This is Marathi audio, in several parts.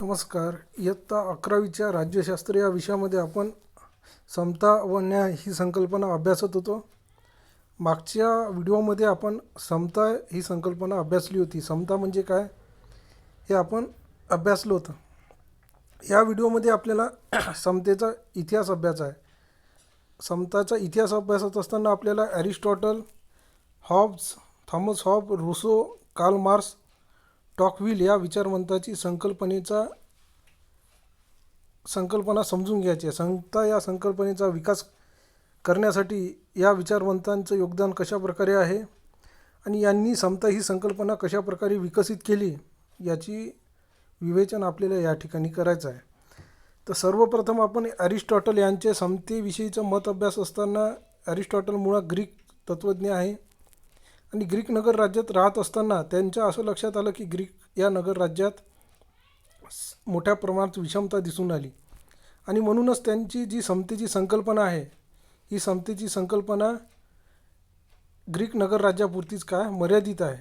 नमस्कार. इयत्ता 11वीच्या राज्यशास्त्र या विषयामध्ये आपण समता व न्याय ही संकल्पना अभ्यासत होतो. मागच्या व्हिडिओमध्ये आपण समता ही संकल्पना अभ्यासली होती. समता म्हणजे काय हे आपण अभ्यासलं होतं. या व्हिडिओमध्ये आपल्याला समतेचा इतिहास अभ्यास आहे. समताचा इतिहास अभ्यासत असताना आपल्याला Aristotle, Hobbes, Thomas Hobbes, Rousseau, Karl Marx, Tocqueville या विचारवंताची संकल्पना समजून घ्यायची आहे. समता या संकल्पनेचा विकास करण्यासाठी या विचारवंतांचं योगदान कशा प्रकारे आहे आणि यांनी समता ही संकल्पना कशा प्रकारे विकसित केली याची विवेचन आपल्याला या ठिकाणी करायचं आहे. तर सर्वप्रथम आपण ॲरिस्टॉटल यांचे समतेविषयीचं मत अभ्यास असताना ॲरिस्टॉटल मुळात ग्रीक तत्त्वज्ञ आहे आणि ग्रीक नगर राज्यात राहत असताना त्यांच्या असं लक्षात आलं की ग्रीक या नगर राज्यात मोठ्या प्रमाणात विषमता दिसून आली आणि म्हणूनच त्यांची जी समतेची संकल्पना आहे ही समतेची संकल्पना ग्रीक नगर राज्यापुरतीच काय मर्यादित आहे.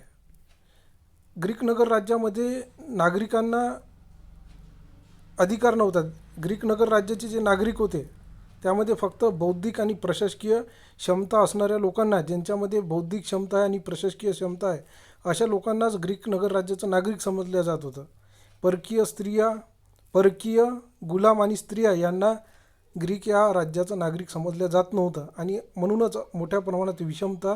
ग्रीक नगर राज्यामध्ये नागरिकांना अधिकार नव्हता. ग्रीक नगर राज्याचे जे नागरिक होते त्यामध्ये फक्त बौद्धिक आणि प्रशासकीय क्षमता असणाऱ्या लोकांना, ज्यांच्यामध्ये बौद्धिक क्षमता आहे आणि प्रशासकीय क्षमता आहे अशा लोकांनाच ग्रीक नगर राज्याचं नागरिक समजलं जात होतं. परकीय गुलाम आणि स्त्रिया यांना ग्रीक या राज्याचं नागरिक समजलं जात नव्हतं आणि म्हणूनच मोठ्या प्रमाणात विषमता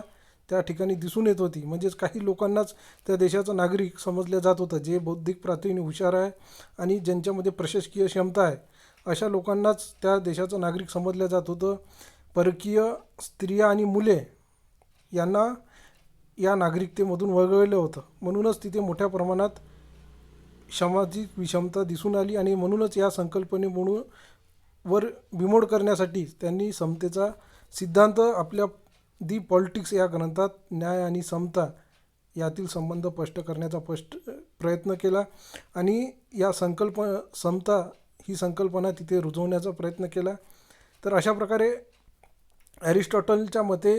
त्या ठिकाणी दिसून येत होती. म्हणजेच काही लोकांनाच त्या देशाचं नागरिक समजलं जात होतं, जे बौद्धिक पातळीने हुशार आहे आणि ज्यांच्यामध्ये प्रशासकीय क्षमता आहे अशा लोकांनाच त्या देशाचं नागरिक समजलं जात होतं. परकीय स्त्रिया आणि मुले यांना या नागरिकतेमधून वगळलं होतं. म्हणूनच तिथे मोठ्या प्रमाणात सामाजिक विषमता दिसून आली आणि म्हणूनच या संकल्पनेमुळं वर बिमोड करण्यासाठी त्यांनी समतेचा सिद्धांत आपल्या दी पॉलिटिक्स या ग्रंथात न्याय आणि समता यातील संबंध स्पष्ट करण्याचा प्रयत्न केला आणि या समता ही संकल्पना तिथे रुजवण्याचा प्रयत्न केला. तर अशा प्रकारे ॲरिस्टॉटलच्या मते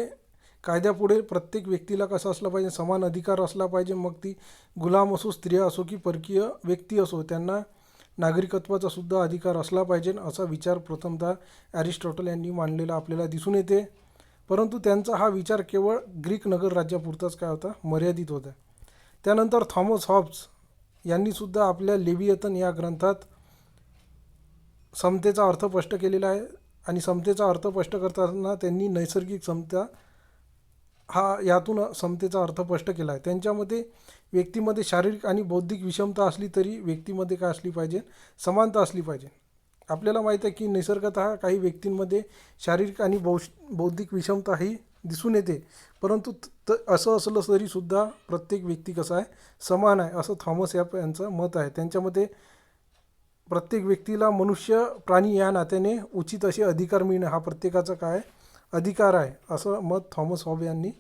कायद्यापुढे प्रत्येक व्यक्तीला कसं असलं पाहिजे, समान अधिकार असला पाहिजे. मग ती गुलाम असो, स्त्रिया असो की परकीय व्यक्ती असो, त्यांना नागरिकत्वाचा सुद्धा अधिकार असला पाहिजे असा विचार प्रथमतः ॲरिस्टॉटल यांनी मांडलेला आपल्याला दिसून येते. परंतु त्यांचा हा विचार केवळ ग्रीक नगर राज्यापुरताच काय होता, मर्यादित होता. त्यानंतर थॉमस हॉब्स यांनीसुद्धा आपल्या लेविएथन या ग्रंथात समतेचा अर्थ स्पष्ट केलेला आहे आणि समतेचा अर्थ स्पष्ट करताना त्यांनी नैसर्गिक समता हा यातून समतेचा अर्थ स्पष्ट केला आहे. त्यांच्यामध्ये व्यक्तीमध्ये शारीरिक आणि बौद्धिक विषमता असली तरी व्यक्तीमध्ये काय असली पाहिजे, समानता असली पाहिजे. आपल्याला माहीत आहे की निसर्गतः काही व्यक्तींमध्ये शारीरिक आणि बौद्धिक विषमता ही दिसून येते, परंतु असं असलं तरीसुद्धा प्रत्येक व्यक्ती कसा आहे, समान आहे असं थॉमस यांचं मत आहे. त्यांच्यामध्ये प्रत्येक व्यक्तीला मनुष्य प्राणी या नात्याने उचित असे अधिकार मिळणं हा प्रत्येकाचा काय अधिकार आहे असं मत थॉमस हॉब यांनी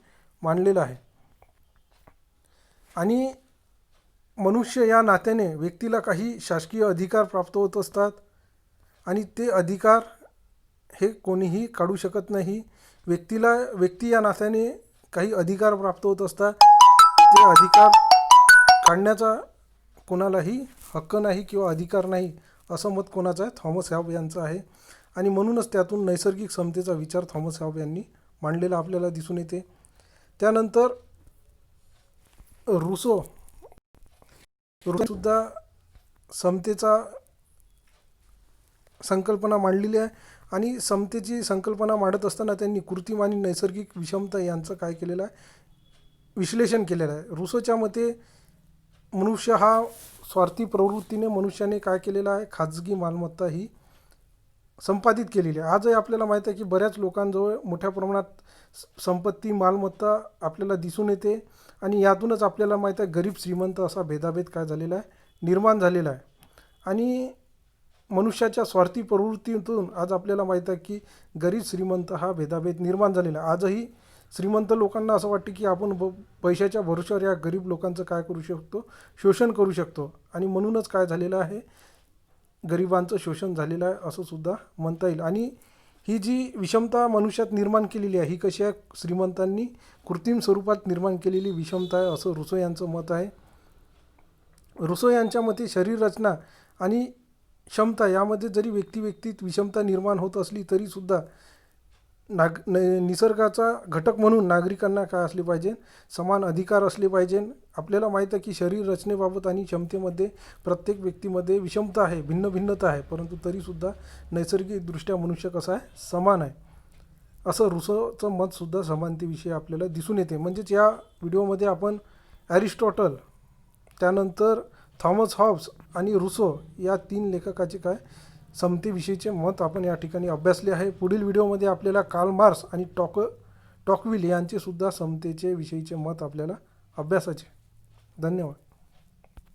मांडलेलं आहे. आणि मनुष्य या नात्याने व्यक्तीला काही शासकीय अधिकार प्राप्त होत असतात आणि ते अधिकार हे कोणीही काढू शकत नाही. व्यक्ती या नात्याने काही अधिकार प्राप्त होत असतात, ते अधिकार काढण्याचा कोणालाही हक्क नाही किंवा अधिकार नाही असं मत कोणाचं आहे, थॉमस हॉब यांचं आहे. आणि म्हणूनच त्यातून नैसर्गिक समतेचा विचार थॉमस हॉब यांनी मांडलेला आपल्याला दिसून येते. त्यानंतर रुसोसुद्धा समतेचा संकल्पना मांडलेली आहे आणि समतेची संकल्पना मांडत असताना त्यांनी कृत्रिम आणि नैसर्गिक विषमता यांचं काय केलेलं आहे, विश्लेषण केलेलं आहे. रुसोच्या मते मनुष्य हा स्वार्थी प्रवृत्तीने मनुष्याने काय केलेलं आहे, खाजगी मालमत्ता ही संपादित केलेली आहे. आजही आपल्याला माहीत आहे की बऱ्याच लोकांजवळ मोठ्या प्रमाणात संपत्ती, मालमत्ता आपल्याला दिसून येते आणि यातूनच आपल्याला माहीत आहे गरीब श्रीमंत असा भेदाभेद काय झालेला आहे, निर्माण झालेला आहे. आणि मनुष्याच्या स्वार्थी प्रवृत्तीतून आज आपल्याला माहीत आहे की गरीब श्रीमंत हा भेदाभेद निर्माण झालेला आहे. आजही श्रीमंत लोकांना असं वाटते की आपण पैशाच्या भरोश्यावर या गरीब लोकांचं काय करू शकतो, शोषण करू शकतो आणि म्हणूनच काय झालेलं आहे, गरिबांचं शोषण झालेलं आहे असं सुद्धा म्हणता येईल. आणि ही जी विषमता मनुष्यात निर्माण केलेली आहे ही कशी आहे, श्रीमंतांनी कृत्रिम स्वरूपात निर्माण केलेली विषमता आहे असं रुसो यांचं मत आहे. रुसो यांच्या मते शरीर रचना आणि क्षमता यामध्ये जरी व्यक्तित विषमता निर्माण होत असली तरीसुद्धा निसर्गाचा घटक म्हणून नागरिकांना काय असले पाहिजे, समान अधिकार असले पाहिजे. आपल्याला माहीत आहे की शरीर रचनेबाबत आणि क्षमतेमध्ये प्रत्येक व्यक्तीमध्ये विषमता आहे, भिन्नता आहे, परंतु तरीसुद्धा नैसर्गिकदृष्ट्या मनुष्य कसा आहे, समान आहे. असं रुसोचं मतसुद्धा समानतेविषयी आपल्याला दिसून येते. म्हणजेच या व्हिडिओमध्ये आपण ॲरिस्टॉटल, त्यानंतर थॉमस हॉब्स आणि रुसो या 3 लेखकाचे काय समतेविषयीचे मत आपण या ठिकाणी अभ्यासले आहे. पुढील व्हिडिओमध्ये आपल्याला कार्ल मार्क्स आणि टॉकविल यांचे सुद्धा समतेचे विषयीचे मत आपल्याला अभ्यासाचे. धन्यवाद.